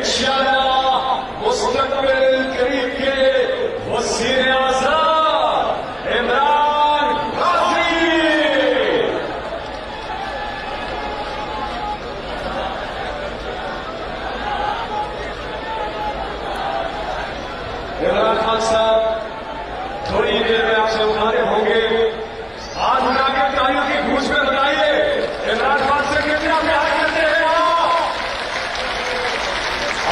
انشاءاللہ مستقبل قریب کے وزیر اعظم عمران غازی. عمران خان صاحب تھوڑی دیر میں آپ سے مخاطب ہوں گے. آج ان کے تاریخ کی گونج میں بتائیے عمران خان سے کتنا پیار کرتے ہیں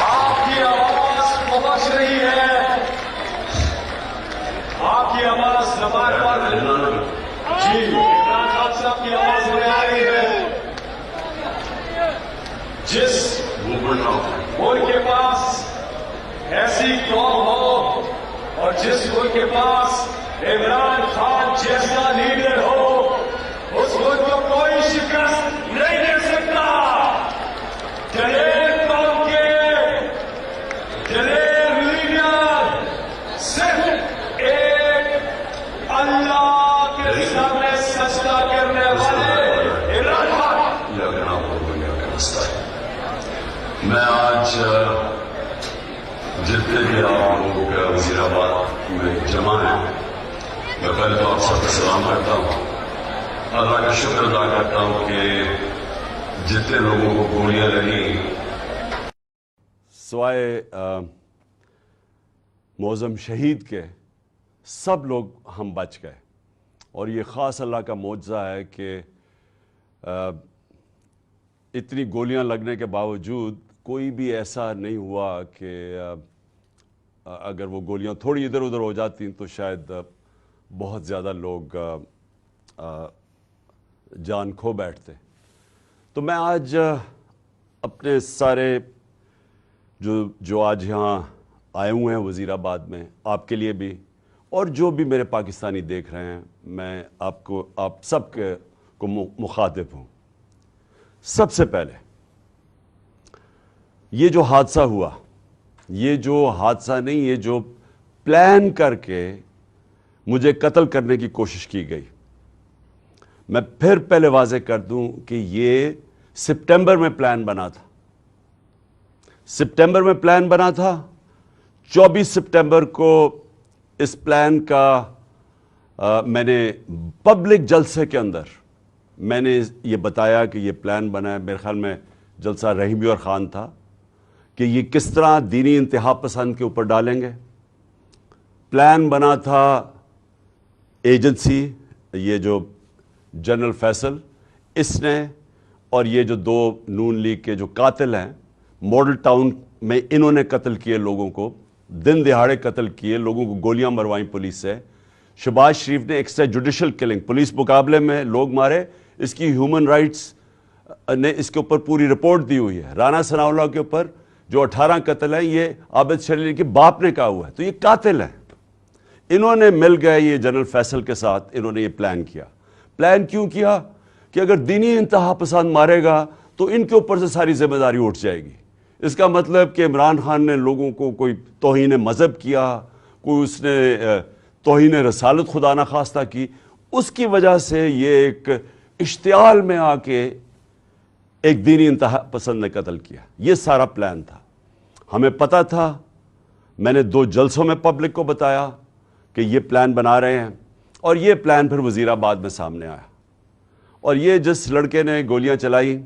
آپ کی آواز پہنچ رہی ہے. آپ کی آواز زبان پر جی عمران خان صاحب کی آواز میں آ رہی ہے. جس ملک کے پاس ایسی قوم ہو اور جس ملک کے پاس عمران خان جیسا لیڈر ہو اس ملک کو کوئی شکست نہیں دے سکتا. دلیر قوم کے دلیر لیڈر صرف ایک اللہ کے سامنے سجدہ کرنے والے عمران خان. میں آج جتنے بھی آپ لوگ وزیر آباد میں جمع ہیں میں پہلے تو آپ سب کو سلام کرتا ہوں. اللہ کا شکر ادا کرتا ہوں کہ جتنے لوگوں کو گولیاں لگی سوائے معظم شہید کے سب لوگ ہم بچ گئے. اور یہ خاص اللہ کا معجزہ ہے کہ اتنی گولیاں لگنے کے باوجود کوئی بھی ایسا نہیں ہوا کہ اگر وہ گولیاں تھوڑی ادھر ادھر ہو جاتی تو شاید بہت زیادہ لوگ جان کھو بیٹھتے. تو میں آج اپنے سارے جو آج یہاں آئے ہوئے ہیں وزیر آباد میں آپ کے لیے بھی اور جو بھی میرے پاکستانی دیکھ رہے ہیں میں آپ سب کو مخاطب ہوں. سب سے پہلے یہ جو حادثہ ہوا یہ جو حادثہ نہیں یہ جو پلان کر کے مجھے قتل کرنے کی کوشش کی گئی. میں پھر پہلے واضح کر دوں کہ یہ سپٹمبر میں پلان بنا تھا. سپٹمبر میں پلان بنا تھا. 24 سپٹمبر کو اس پلان کا میں نے پبلک جلسے کے اندر میں نے یہ بتایا کہ یہ پلان بنا ہے. میرے خیال میں جلسہ رحیمی اور خان تھا کہ یہ کس طرح دینی انتہا پسند کے اوپر ڈالیں گے. پلان بنا تھا ایجنسی یہ جو جنرل فیصل اس نے اور یہ جو دو نون لیگ کے جو قاتل ہیں ماڈل ٹاؤن میں انہوں نے قتل کیے لوگوں کو دن دہاڑے قتل کیے لوگوں کو گولیاں مروائیں پولیس سے. شہباز شریف نے ایکسٹرا جوڈیشل کلنگ پولیس مقابلے میں لوگ مارے. اس کی ہیومن رائٹس نے اس کے اوپر پوری رپورٹ دی ہوئی ہے. رانا ثناء اللہ کے اوپر جو 18 قتل ہیں یہ عابد شریف کے باپ نے کہا ہوا ہے. تو یہ قاتل ہیں. انہوں نے مل گئے یہ جنرل فیصل کے ساتھ انہوں نے یہ پلان کیا. پلان کیوں کیا کہ اگر دینی انتہا پسند مارے گا تو ان کے اوپر سے ساری ذمہ داری اٹھ جائے گی. اس کا مطلب کہ عمران خان نے لوگوں کو کوئی توہین مذہب کیا کوئی اس نے توہین رسالت خدا نخواستہ کی اس کی وجہ سے یہ ایک اشتعال میں آ کے ایک دینی انتہا پسند نے قتل کیا. یہ سارا پلان تھا. ہمیں پتہ تھا. میں نے 2 جلسوں میں پبلک کو بتایا کہ یہ پلان بنا رہے ہیں اور یہ پلان پھر وزیر آباد میں سامنے آیا. اور یہ جس لڑکے نے گولیاں چلائی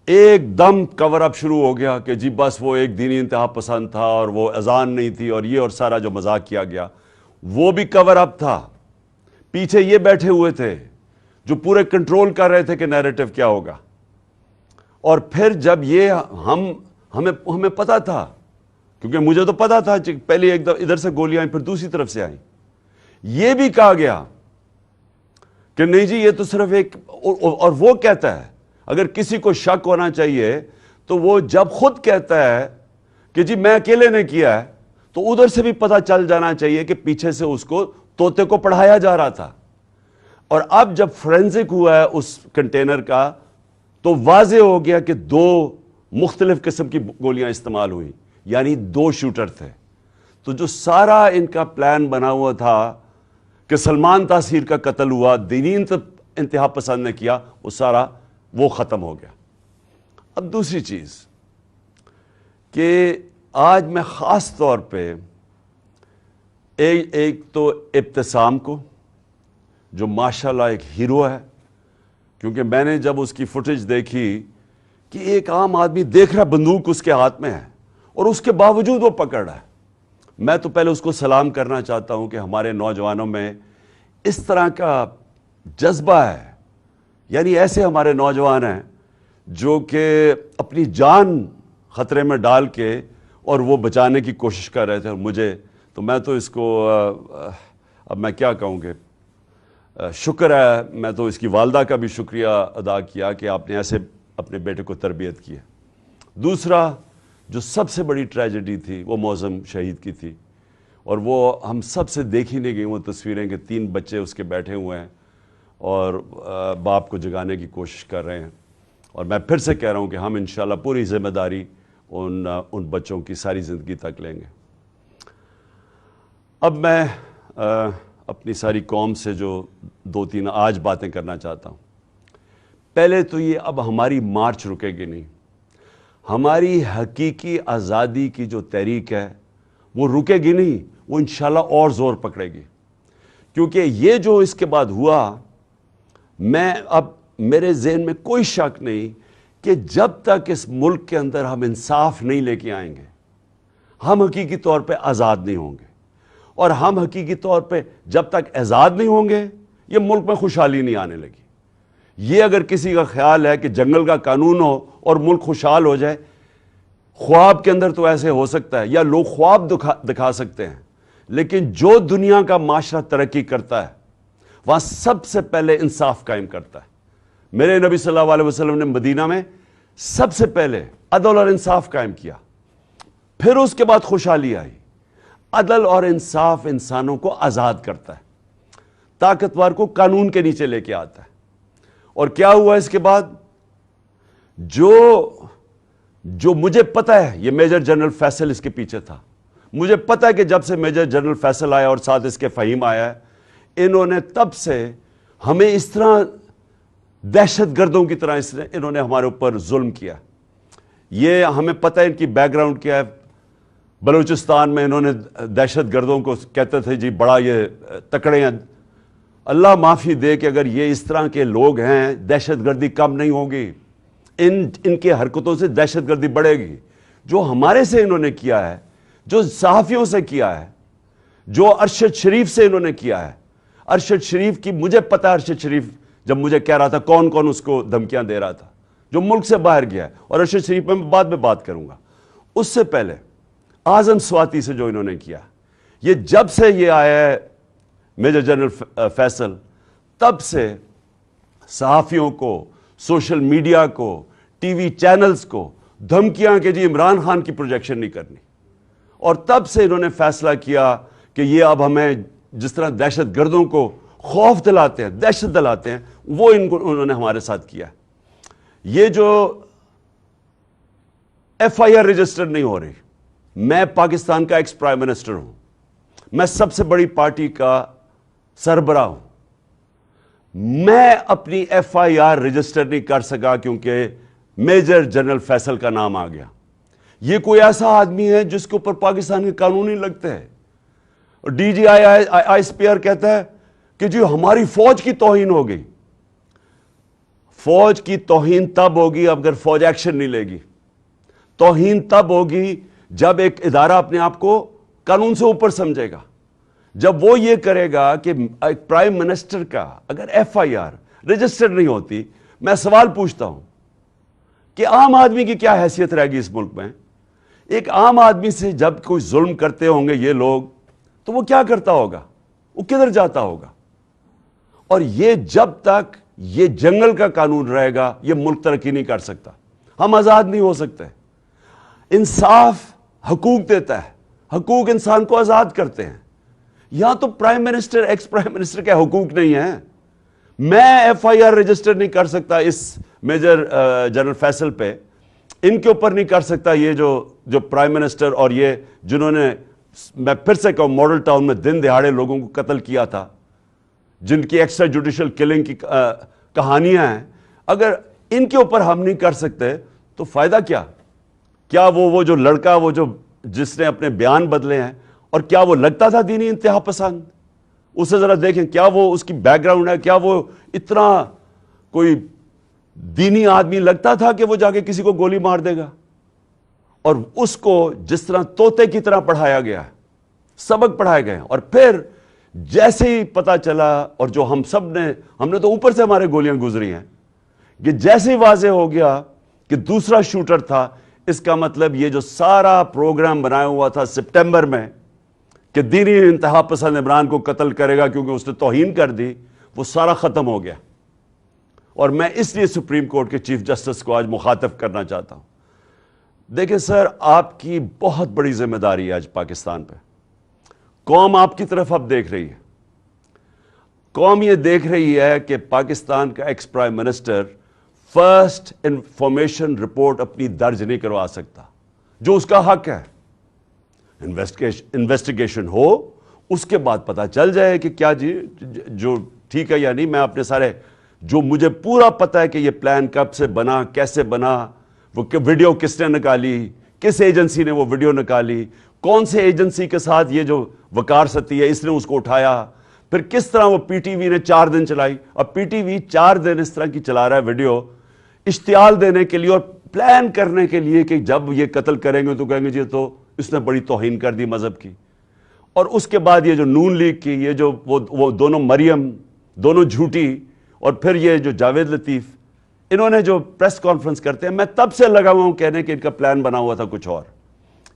ایک دم کور اپ شروع ہو گیا کہ جی بس وہ ایک دینی انتہا پسند تھا اور وہ اذان نہیں تھی اور یہ اور سارا جو مذاق کیا گیا وہ بھی کور اپ تھا. پیچھے یہ بیٹھے ہوئے تھے جو پورے کنٹرول کر رہے تھے کہ نیریٹو کیا ہوگا. اور پھر جب یہ ہمیں پتا تھا کیونکہ مجھے تو پتا تھا پہلے ایک دفعہ ادھر سے گولیاں آئیں پھر دوسری طرف سے آئیں. یہ بھی کہا گیا کہ نہیں جی یہ تو صرف ایک اور وہ کہتا ہے اگر کسی کو شک ہونا چاہیے تو وہ جب خود کہتا ہے کہ جی میں اکیلے نے کیا ہے تو ادھر سے بھی پتہ چل جانا چاہیے کہ پیچھے سے اس کو طوطے کو پڑھایا جا رہا تھا. اور اب جب فورینزک ہوا ہے اس کنٹینر کا تو واضح ہو گیا کہ 2 مختلف قسم کی گولیاں استعمال ہوئی یعنی 2 شوٹر تھے. تو جو سارا ان کا پلان بنا ہوا تھا کہ سلمان تاثیر کا قتل ہوا دینی انتہا پسند نے کیا وہ سارا وہ ختم ہو گیا. اب دوسری چیز کہ آج میں خاص طور پہ ایک تو ابتسام کو، جو ماشاءاللہ ایک ہیرو ہے، کیونکہ میں نے جب اس کی فوٹیج دیکھی کہ ایک عام آدمی دیکھ رہا بندوق اس کے ہاتھ میں ہے اور اس کے باوجود وہ پکڑ رہا ہے، میں تو پہلے اس کو سلام کرنا چاہتا ہوں کہ ہمارے نوجوانوں میں اس طرح کا جذبہ ہے، یعنی ایسے ہمارے نوجوان ہیں جو کہ اپنی جان خطرے میں ڈال کے اور وہ بچانے کی کوشش کر رہے تھے، اور مجھے تو میں تو اس کو اب میں کیا کہوں گے، شکر ہے، میں تو اس کی والدہ کا بھی شکریہ ادا کیا کہ آپ نے ایسے اپنے بیٹے کو تربیت کی ہے۔ دوسرا جو سب سے بڑی ٹریجڈی تھی وہ معظم شہید کی تھی، اور وہ ہم سب سے دیکھی نہیں گئی وہ تصویریں کہ 3 بچے اس کے بیٹھے ہوئے ہیں اور باپ کو جگانے کی کوشش کر رہے ہیں، اور میں پھر سے کہہ رہا ہوں کہ ہم انشاءاللہ پوری ذمہ داری ان بچوں کی ساری زندگی تک لیں گے۔ اب میں اپنی ساری قوم سے جو 2-3 آج باتیں کرنا چاہتا ہوں۔ پہلے تو یہ، اب ہماری مارچ رکے گی نہیں، ہماری حقیقی آزادی کی جو تحریک ہے وہ رکے گی نہیں، وہ انشاءاللہ اور زور پکڑے گی، کیونکہ یہ جو اس کے بعد ہوا، اب میرے ذہن میں کوئی شک نہیں کہ جب تک اس ملک کے اندر ہم انصاف نہیں لے کے آئیں گے، ہم حقیقی طور پہ آزاد نہیں ہوں گے، اور ہم حقیقی طور پہ جب تک آزاد نہیں ہوں گے یہ ملک میں خوشحالی نہیں آنے لگی۔ یہ اگر کسی کا خیال ہے کہ جنگل کا قانون ہو اور ملک خوشحال ہو جائے، خواب کے اندر تو ایسے ہو سکتا ہے، یا لوگ خواب دکھا سکتے ہیں، لیکن جو دنیا کا معاشرہ ترقی کرتا ہے وہاں سب سے پہلے انصاف قائم کرتا ہے۔ میرے نبی صلی اللہ علیہ وسلم نے مدینہ میں سب سے پہلے عدل اور انصاف قائم کیا، پھر اس کے بعد خوشحالی آئی۔ عدل اور انصاف انسانوں کو آزاد کرتا ہے، طاقتور کو قانون کے نیچے لے کے آتا ہے۔ اور کیا ہوا اس کے بعد؟ جو مجھے پتہ ہے، یہ میجر جنرل فیصل اس کے پیچھے تھا، مجھے پتہ ہے کہ جب سے میجر جنرل فیصل آیا اور ساتھ اس کے فہیم آیا ہے، انہوں نے تب سے ہمیں اس طرح دہشت گردوں کی طرح انہوں نے ہمارے اوپر ظلم کیا۔ یہ ہمیں پتہ ہے ان کی بیک گراؤنڈ کیا ہے۔ بلوچستان میں انہوں نے دہشت گردوں کو کہتے تھے جی بڑا یہ تکڑے ہیں۔ اللہ معافی دے کہ اگر یہ اس طرح کے لوگ ہیں، دہشت گردی کم نہیں ہوگی، ان کے حرکتوں سے دہشت گردی بڑھے گی۔ جو ہمارے سے انہوں نے کیا ہے، جو صحافیوں سے کیا ہے، جو ارشد شریف سے انہوں نے کیا ہے، ارشد شریف کی مجھے پتہ ہے، ارشد شریف جب مجھے کہہ رہا تھا کون کون اس کو دھمکیاں دے رہا تھا، جو ملک سے باہر گیا ہے، اور ارشد شریف میں بعد میں بات کروں گا۔ اس سے پہلے اعظم سواتی سے جو انہوں نے کیا، یہ جب سے یہ آیا ہے میجر جنرل فیصل، تب سے صحافیوں کو، سوشل میڈیا کو، ٹی وی چینلز کو دھمکیاں کہ جی عمران خان کی پروجیکشن نہیں کرنی، اور تب سے انہوں نے فیصلہ کیا کہ یہ اب ہمیں جس طرح دہشت گردوں کو خوف دلاتے ہیں، دہشت دلاتے ہیں، وہ انہوں نے ہمارے ساتھ کیا۔ یہ جو ایف آئی آر رجسٹر نہیں ہو رہی، میں پاکستان کا ایکس پرائم منسٹر ہوں، میں سب سے بڑی پارٹی کا سربراہ ہوں، میں اپنی ایف آئی آر رجسٹر نہیں کر سکا کیونکہ میجر جنرل فیصل کا نام آ گیا۔ یہ کوئی ایسا آدمی ہے جس کے اوپر پاکستان کے قانون نہیں لگتے ہیں، اور D G I S P R کہتا ہے کہ جی ہماری فوج کی توہین ہو گئی۔ فوج کی توہین تب ہوگی اگر فوج ایکشن نہیں لے گی، توہین تب ہوگی جب ایک ادارہ اپنے آپ کو قانون سے اوپر سمجھے گا، جب وہ یہ کرے گا کہ ایک پرائم منسٹر کا اگر ایف آئی آر رجسٹر نہیں ہوتی۔ میں سوال پوچھتا ہوں کہ عام آدمی کی کیا حیثیت رہے گی اس ملک میں؟ ایک عام آدمی سے جب کوئی ظلم کرتے ہوں گے یہ لوگ، تو وہ کیا کرتا ہوگا؟ وہ کدھر جاتا ہوگا؟ اور یہ جب تک یہ جنگل کا قانون رہے گا یہ ملک ترقی نہیں کر سکتا، ہم آزاد نہیں ہو سکتے۔ انصاف حقوق دیتا ہے، حقوق انسان کو آزاد کرتے ہیں۔ یہاں تو prime minister, x prime minister کے حقوق نہیں ہیں۔ میں ایف آئی آر رجسٹر نہیں کر سکتا اس میجر جنرل فیصل پہ، ان کے اوپر نہیں کر سکتا یہ جو پرائم منسٹر اور یہ جنہوں نے، میں پھر سے کہوں، ماڈل ٹاؤن میں دن دہاڑے لوگوں کو قتل کیا تھا، جن کی ایکسٹرا جوڈیشل کلنگ کی کہانیاں ہیں، اگر ان کے اوپر ہم نہیں کر سکتے تو فائدہ کیا؟ کیا وہ جو لڑکا وہ جو جس نے اپنے بیان بدلے ہیں، اور کیا وہ لگتا تھا دینی انتہا پسند؟ اسے ذرا دیکھیں، کیا وہ اس کی بیک گراؤنڈ ہے، کیا وہ اتنا کوئی دینی آدمی لگتا تھا کہ وہ جا کے کسی کو گولی مار دے گا؟ اور اس کو جس طرح طوطے کی طرح پڑھایا گیا ہے، سبق پڑھائے گئے، اور پھر جیسے ہی پتا چلا، اور جو ہم نے تو اوپر سے ہمارے گولیاں گزری ہیں، کہ جیسے ہی واضح ہو گیا کہ دوسرا شوٹر تھا، اس کا مطلب یہ جو سارا پروگرام بنایا ہوا تھا سپٹمبر میں کہ دینی انتہا پسند عمران کو قتل کرے گا کیونکہ اس نے توہین کر دی، وہ سارا ختم ہو گیا۔ اور میں اس لیے سپریم کورٹ کے چیف جسٹس کو آج مخاطب کرنا چاہتا ہوں۔ دیکھیں سر، آپ کی بہت بڑی ذمہ داری ہے آج پاکستان پہ۔ قوم آپ کی طرف اب دیکھ رہی ہے۔ قوم یہ دیکھ رہی ہے کہ پاکستان کا ex prime minister first information report اپنی درج نہیں کروا سکتا، جو اس کا حق ہے۔ انویسٹیگیشن ہو، اس کے بعد پتا چل جائے کہ کیا جو ٹھیک ہے یا نہیں۔ میں اپنے سارے جو مجھے پورا پتا ہے کہ یہ پلان کب سے بنا، کیسے بنا، وہ ویڈیو کس نے نکالی، کس ایجنسی نے وہ ویڈیو نکالی، کون سے ایجنسی کے ساتھ یہ جو وقار ستی ہے اس نے اس کو اٹھایا، پھر کس طرح وہ پی ٹی وی نے 4 دن چلائی، اور پی ٹی وی 4 دن اس طرح کی چلا رہا ہے ویڈیو، اشتعال دینے کے لیے اور پلان کرنے کے لیے کہ جب یہ قتل کریں گے تو کہیں گے جی تو اس نے بڑی توہین کر دی مذہب کی۔ اور اس کے بعد یہ جو نون لیگ کی یہ جو وہ دونوں مریم، دونوں جھوٹی، اور پھر یہ جو جاوید لطیف، انہوں نے جو پریس کانفرنس کرتے ہیں، میں تب سے لگا ہوا ہوں کہنے کہ ان کا پلان بنا ہوا تھا کچھ اور۔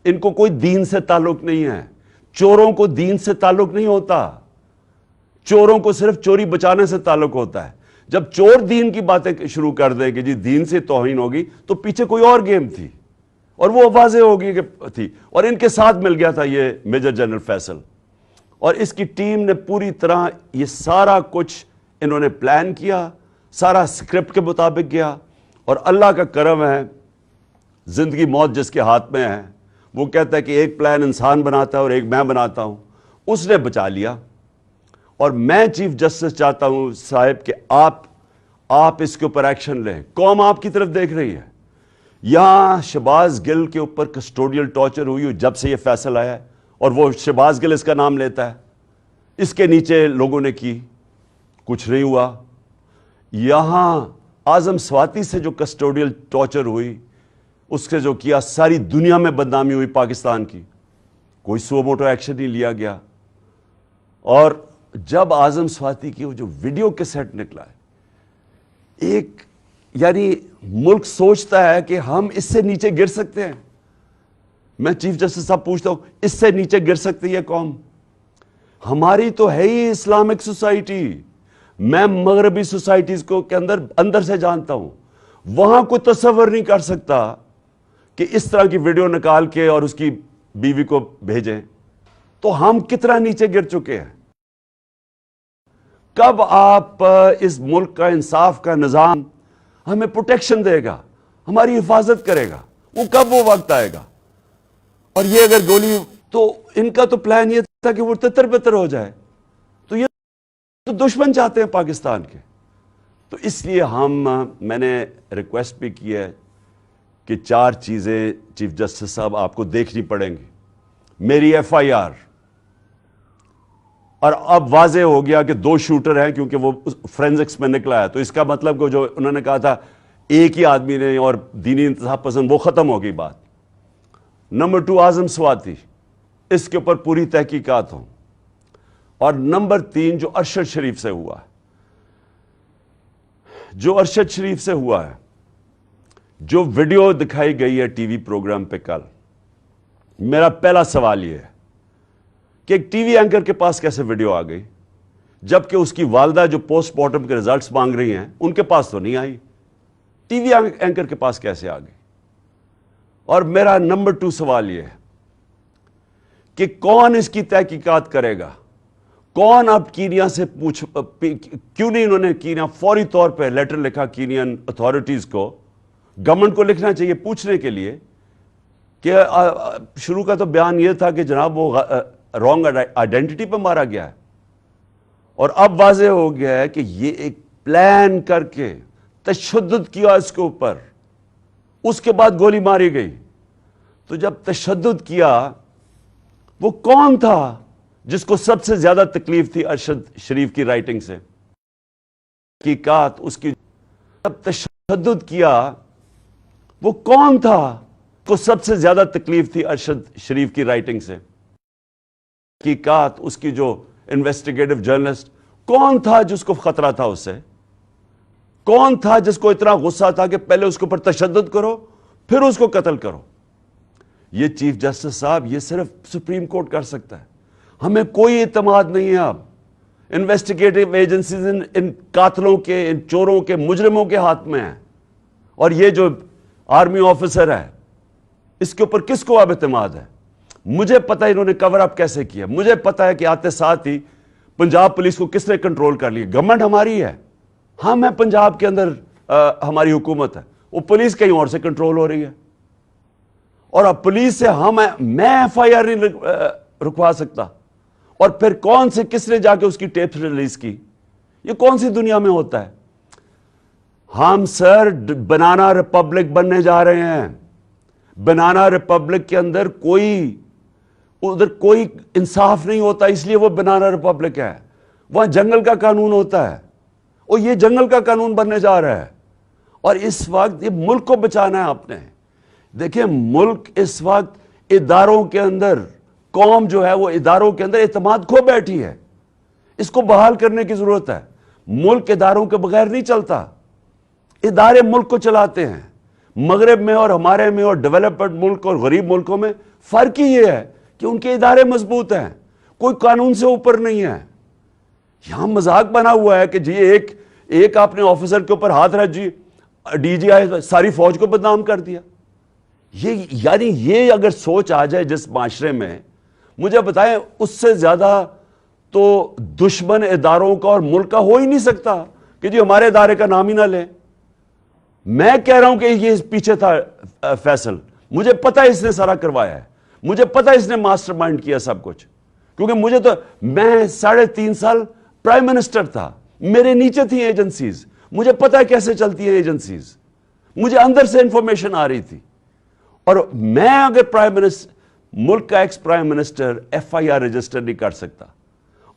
ان کو کوئی دین سے تعلق نہیں ہے۔ چوروں کو دین سے تعلق نہیں ہوتا، چوروں کو صرف چوری بچانے سے تعلق ہوتا ہے۔ جب چور دین کی باتیں شروع کر دیں کہ جی دین سے توہین ہوگی، تو پیچھے کوئی اور گیم تھی، اور وہ واضح ہوگی کہ تھی۔ اور ان کے ساتھ مل گیا تھا یہ میجر جنرل فیصل، اور اس کی ٹیم نے پوری طرح یہ سارا کچھ انہوں نے پلان کیا، سارا اسکرپٹ کے مطابق گیا۔ اور اللہ کا کرم ہے، زندگی موت جس کے ہاتھ میں ہے، وہ کہتا ہے کہ ایک پلان انسان بناتا ہے اور ایک میں بناتا ہوں، اس نے بچا لیا۔ اور میں چیف جسٹس چاہتا ہوں صاحب کہ آپ اس کے اوپر ایکشن لیں۔ قوم آپ کی طرف دیکھ رہی ہے۔ یہاں شہباز گل کے اوپر کسٹوڈیل ٹارچر ہوئی جب سے یہ فیصل آیا ہے، اور وہ شہباز گل اس کا نام لیتا ہے، اس کے نیچے لوگوں نے کی، کچھ نہیں ہوا۔ یہاں اعظم سواتی سے جو کسٹوڈیل ٹارچر ہوئی، اس سے جو کیا، ساری دنیا میں بدنامی ہوئی پاکستان کی، کوئی سو موٹو ایکشن نہیں لیا گیا۔ اور جب اعظم سواتی کی وہ جو ویڈیو کیسٹ نکلا ہے، ایک یعنی ملک سوچتا ہے کہ ہم اس سے نیچے گر سکتے ہیں۔ میں چیف جسٹس صاحب پوچھتا ہوں، اس سے نیچے گر سکتی ہے قوم؟ ہماری تو ہے ہی اسلامک سوسائٹی۔ میں مغربی سوسائٹیز کو کے اندر سے جانتا ہوں، وہاں کوئی تصور نہیں کر سکتا کہ اس طرح کی ویڈیو نکال کے اور اس کی بیوی کو بھیجیں۔ تو ہم کتنا نیچے گر چکے ہیں۔ کب آپ اس ملک کا انصاف کا نظام ہمیں پروٹیکشن دے گا، ہماری حفاظت کرے گا؟ وہ کب وہ وقت آئے گا؟ اور یہ اگر گولی، تو ان کا تو پلان یہ تھا کہ وہ تتر بتر ہو جائے، تو یہ تو دشمن چاہتے ہیں پاکستان کے۔ تو اس لیے میں نے ریکویسٹ بھی کی ہے کہ 4 چیزیں چیف جسٹس صاحب آپ کو دیکھنی پڑیں گی۔ میری ایف آئی آر، اور اب واضح ہو گیا کہ 2 شوٹر ہیں کیونکہ وہ فرینزکس میں نکلا ہے، تو اس کا مطلب کہ جو انہوں نے کہا تھا ایک ہی آدمی نے اور دینی انتہا پسند، وہ ختم ہو گئی بات۔ نمبر 2 اعظم سواتی، اس کے اوپر پوری تحقیقات ہوں۔ اور نمبر 3 جو ارشد شریف سے ہوا ہے، جو ارشد شریف سے ہوا ہے، جو ویڈیو دکھائی گئی ہے ٹی وی پروگرام پہ کل، میرا پہلا سوال یہ ہے کہ ایک ٹی وی اینکر کے پاس کیسے ویڈیو آ گئی، جبکہ اس کی والدہ جو پوسٹ مارٹم کے ریزلٹس مانگ رہی ہیں ان کے پاس تو نہیں آئی، ٹی وی اینکر کے پاس کیسے آ گئی؟ اور میرا نمبر 2 سوال یہ ہے کہ کون اس کی تحقیقات کرے گا؟ کون اب کینیا سے کیوں نہیں انہوں نے کینیا فوری طور پہ لیٹر لکھا کینین اتھارٹیز کو، گورنمنٹ کو لکھنا چاہیے پوچھنے کے لیے کہ شروع کا تو بیان یہ تھا کہ جناب وہ رانگ آئیڈینٹی پہ مارا گیا ہے، اور اب واضح ہو گیا ہے کہ یہ ایک پلان کر کے تشدد کیا اس کے اوپر، اس کے بعد گولی ماری گئی۔ تو جب تشدد کیا وہ کون تھا جس کو سب سے زیادہ تکلیف تھی ارشد شریف کی رائٹنگ سے؟ حقیقات اس کی جب تشدد کیا وہ کون تھا جس کو سب سے زیادہ تکلیف تھی ارشد شریف کی رائٹنگ سے؟ حقیقات اس کی جو انویسٹیگیٹو جرنلسٹ کون تھا جس کو خطرہ تھا اس سے؟ کون تھا جس کو اتنا غصہ تھا کہ پہلے اس کے اوپر تشدد کرو پھر اس کو قتل کرو؟ یہ چیف جسٹس صاحب یہ صرف سپریم کورٹ کر سکتا ہے. ہمیں کوئی اعتماد نہیں ہے. اب انویسٹیگیٹو ایجنسیز ان قاتلوں کے، ان چوروں کے، مجرموں کے ہاتھ میں ہیں. اور یہ جو آرمی آفیسر ہے اس کے اوپر کس کو اب اعتماد ہے؟ مجھے پتا ہے انہوں نے کور اپ کیسے کیا. مجھے پتا ہے کہ آتے ساتھ ہی پنجاب پولیس کو کس نے کنٹرول کر لیا. گورنمنٹ ہماری ہے، ہم ہیں پنجاب کے اندر، ہماری حکومت ہے. وہ پولیس کہیں اور سے کنٹرول ہو رہی ہے. اور اب پولیس سے میں ایف آئی آر نہیں رکوا سکتا. اور پھر کون سے کس نے جا کے اس کی ٹیپ ریلیز کی؟ یہ کون سی دنیا میں ہوتا ہے؟ ہم سر بنانا ریپبلک بننے جا رہے ہیں. بنانا ریپبلک کے اندر ادھر کوئی انصاف نہیں ہوتا، اس لیے وہ بنانا ریپبلک ہے. وہاں جنگل کا قانون ہوتا ہے اور یہ جنگل کا قانون بننے جا رہا ہے. اور اس وقت یہ ملک کو بچانا ہے آپ نے. دیکھیں ملک اس وقت اداروں کے اندر، قوم جو ہے وہ اداروں کے اندر اعتماد کھو بیٹھی ہے. اس کو بحال کرنے کی ضرورت ہے. ملک اداروں کے بغیر نہیں چلتا. ادارے ملک کو چلاتے ہیں. مغرب میں اور ہمارے میں اور ڈیولپڈ ملک اور غریب ملکوں میں فرق ہی یہ ہے کہ ان کے ادارے مضبوط ہیں، کوئی قانون سے اوپر نہیں ہے. یہاں مذاق بنا ہوا ہے کہ جی ایک آپ نے آفیسر کے اوپر ہاتھ رکھ، جی ڈی جی آئی ساری فوج کو بدنام کر دیا. یعنی یہ اگر سوچ آ جائے جس معاشرے میں، مجھے بتائیں اس سے زیادہ تو دشمن اداروں کا اور ملک کا ہو ہی نہیں سکتا کہ جی ہمارے ادارے کا نام ہی نہ لیں. میں کہہ رہا ہوں کہ یہ پیچھے تھا فیصل، مجھے پتا اس نے سارا کروایا ہے، مجھے پتا اس نے ماسٹر مائنڈ کیا سب کچھ. کیونکہ میں 3.5 سال پرائم منسٹر تھا، میرے نیچے تھی ایجنسیز، مجھے پتا ہے کیسے چلتی ہیں ایجنسیز، مجھے اندر سے انفارمیشن آ رہی تھی. اور میں اگر پرائم منسٹر، ملک کا ex prime minister F I R register نہیں کر سکتا،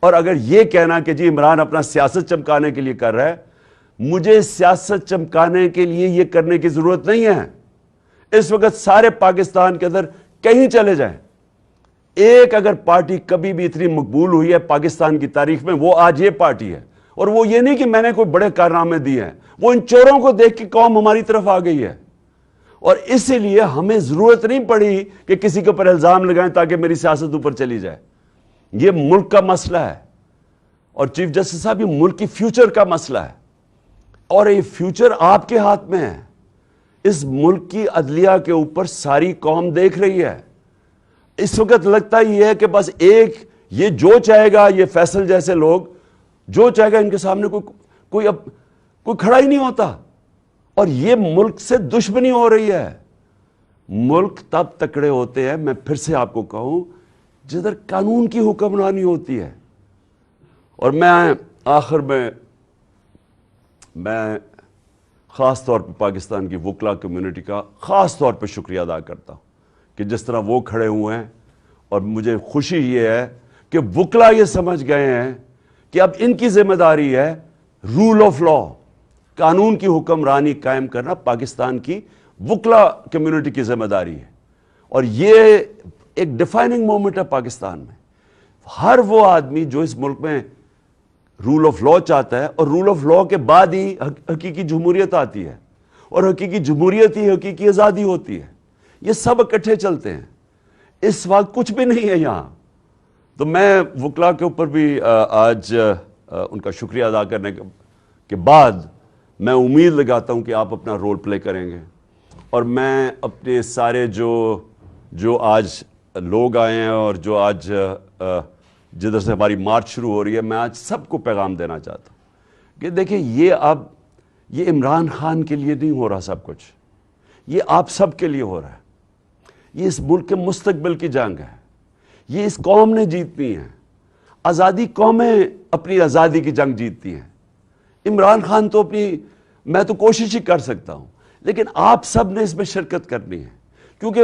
اور اگر یہ کہنا کہ جی عمران اپنا سیاست چمکانے کے لیے کر رہا ہے، مجھے سیاست چمکانے کے لیے یہ کرنے کی ضرورت نہیں ہے. اس وقت سارے پاکستان کے اندر کہیں چلے جائیں، ایک اگر پارٹی کبھی بھی اتنی مقبول ہوئی ہے پاکستان کی تاریخ میں، وہ آج یہ پارٹی ہے. اور وہ یہ نہیں کہ میں نے کوئی بڑے کارنامے دیے ہیں، وہ ان چوروں کو دیکھ کے قوم ہماری طرف آ گئی ہے. اور اسی لیے ہمیں ضرورت نہیں پڑی کہ کسی کے اوپر الزام لگائیں تاکہ میری سیاست اوپر چلی جائے. یہ ملک کا مسئلہ ہے. اور چیف جسٹس صاحب یہ ملک کی فیوچر کا مسئلہ ہے، اور یہ فیوچر آپ کے ہاتھ میں ہے. اس ملک کی عدلیہ کے اوپر ساری قوم دیکھ رہی ہے. اس وقت لگتا ہی ہے کہ بس یہ جو چاہے گا، یہ فیصل جیسے لوگ جو چاہے گا، ان کے سامنے کوئی کھڑا ہی نہیں ہوتا. اور یہ ملک سے دشمنی ہو رہی ہے. ملک تب تکڑے ہوتے ہیں، میں پھر سے آپ کو کہوں، جدھر قانون کی حکمرانی ہوتی ہے. اور میں آخر میں خاص طور پہ پاکستان کی وکلا کمیونٹی کا خاص طور پہ شکریہ ادا کرتا ہوں کہ جس طرح وہ کھڑے ہوئے ہیں. اور مجھے خوشی یہ ہے کہ وکلا یہ سمجھ گئے ہیں کہ اب ان کی ذمہ داری ہے رول آف لا، قانون کی حکمرانی قائم کرنا پاکستان کی وکلا کمیونٹی کی ذمہ داری ہے. اور یہ ایک ڈیفائننگ مومنٹ ہے پاکستان میں. ہر وہ آدمی جو اس ملک میں رول آف لا چاہتا ہے، اور رول آف لا کے بعد ہی حقیقی جمہوریت آتی ہے، اور حقیقی جمہوریت ہی حقیقی آزادی ہوتی ہے. یہ سب اکٹھے چلتے ہیں. اس وقت کچھ بھی نہیں ہے یہاں. تو میں وکلا کے اوپر بھی آج ان کا شکریہ ادا کرنے کے بعد میں امید لگاتا ہوں کہ آپ اپنا رول پلے کریں گے. اور میں اپنے سارے جو آج لوگ آئے ہیں اور جو آج جدھر سے ہماری مارچ شروع ہو رہی ہے، میں آج سب کو پیغام دینا چاہتا ہوں کہ دیکھیں یہ عمران خان کے لیے نہیں ہو رہا سب کچھ، یہ آپ سب کے لیے ہو رہا ہے. یہ اس ملک کے مستقبل کی جنگ ہے. یہ اس قوم نے جیتنی ہے. آزادی قومیں اپنی آزادی کی جنگ جیتتی ہیں. عمران خان تو میں تو کوشش ہی کر سکتا ہوں، لیکن آپ سب نے اس میں شرکت کرنی ہے. کیونکہ